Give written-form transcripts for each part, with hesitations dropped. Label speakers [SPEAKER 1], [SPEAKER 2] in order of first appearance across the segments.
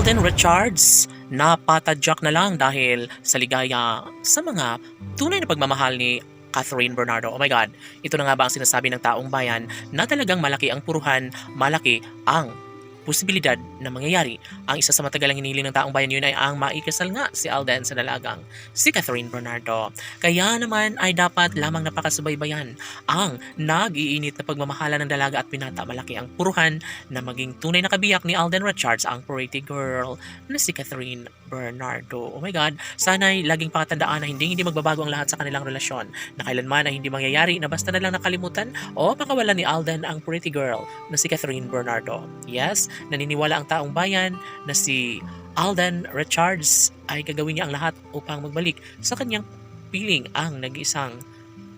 [SPEAKER 1] Alden Richards napatadyak na lang dahil sa ligaya sa mga tunay na pagmamahal ni Catherine Bernardo. Oh my God, ito na nga ba ang sinasabi ng taong bayan na talagang malaki ang puruhan, malaki ang posibilidad na mangyayari. Ang isa sa matagalang hinihiling ng taong bayan yun ay ang maikasal nga si Alden sa dalagang si Catherine Bernardo. Kaya naman ay dapat lamang napakasubaybayan ang nag-iinit na pagmamahala ng dalaga at binata. Malaki ang puruhan na maging tunay na kabiyak ni Alden Richards ang pretty girl na si Catherine Bernardo. Oh my God, sana'y laging pakatandaan na hindi magbabago ang lahat sa kanilang relasyon, na kailanman ay hindi mangyayari na basta na lang nakalimutan o makawalan ni Alden ang pretty girl na si Catherine Bernardo. Yes, naniniwala ang taong bayan na si Alden Richards ay gagawin niya ang lahat upang magbalik sa kanyang piling ang nag-iisang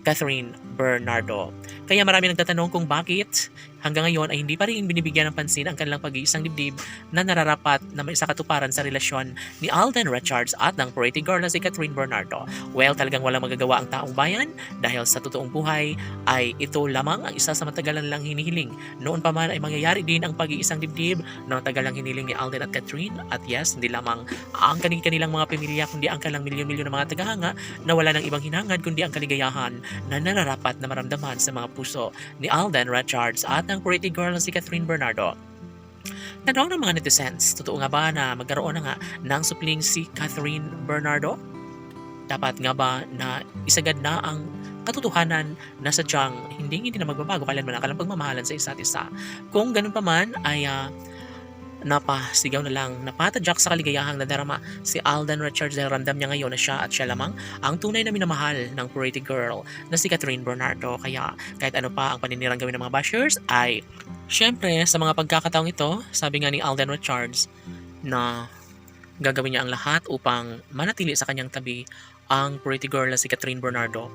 [SPEAKER 1] Catherine Bernardo. Kaya marami nagtatanong kung bakit hanggang ngayon ay hindi pa rin binibigyan ng pansin ang kanilang pag-iisang dibdib na nararapat na may katuparan sa relasyon ni Alden Richards at ng pretty girl na si Catherine Bernardo. Well, talagang walang magagawa ang taong bayan dahil sa totoong buhay ay ito lamang ang isa sa matagalan lang hinihiling. Noon pa man ay mangyayari din ang pag-iisang dibdib na matagalang hiniling ni Alden at Catherine. At yes, hindi lamang ang kanilang mga pamilya kundi ang kanilang milyon-milyon na mga tagahanga na wala ng ibang hinangad kundi ang kaligayahan na nararapat na maramdaman sa mga puso ni Alden Richards at ng pretty girl na si Catherine Bernardo. Tanong ng mga netizens, totoo nga ba na magkaroon na nga ng supling si Catherine Bernardo? Dapat nga ba na isagad na ang katotohanan na sadyang hindi na magbabago kailanman ang kanilang pagmamahalan sa isa't isa? Kung ganun pa man ay napasigaw na lang, napatadyak sa kaligayahang nadarama si Alden Richards dahil ramdam niya ngayon na siya at siya lamang ang tunay na minamahal ng pretty girl na si Catherine Bernardo. Kaya kahit ano pa ang paninirang gawin ng mga bashers ay syempre sa mga pagkakataong ito, sabi nga ni Alden Richards na gagawin niya ang lahat upang manatili sa kanyang tabi ang pretty girl na si Catherine Bernardo.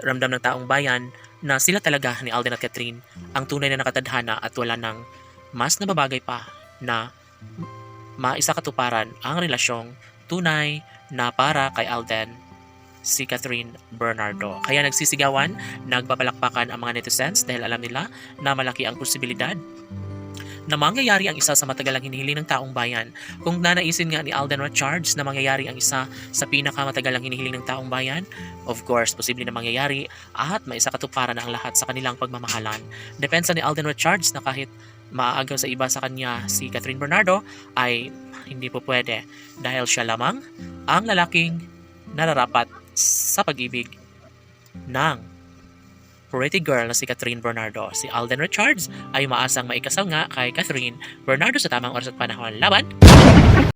[SPEAKER 1] Ramdam ng taong bayan na sila talaga ni Alden at Catherine ang tunay na nakatadhana at wala nang mas nababagay pa na maisakatuparan ang relasyong tunay na para kay Alden si Catherine Bernardo. Kaya nagsisigawan, nagpapalakpakan ang mga netizens dahil alam nila na malaki ang posibilidad na mangyayari ang isa sa matagalang hinihiling ng taong bayan. Kung nanaisin nga ni Alden Richards na mangyayari ang isa sa pinakamatagal ang hinihiling ng taong bayan, of course, posible na mangyayari at maisakatuparan na ang lahat sa kanilang pagmamahalan. Depensa ni Alden Richards na kahit maaagaw sa iba sa kanya si Catherine Bernardo ay hindi po pwede dahil siya lamang ang lalaking nararapat sa pag-ibig ng pretty girl na si Catherine Bernardo. Si Alden Richards ay maasang maikasal nga kay Catherine Bernardo sa tamang oras at panahon. Laban!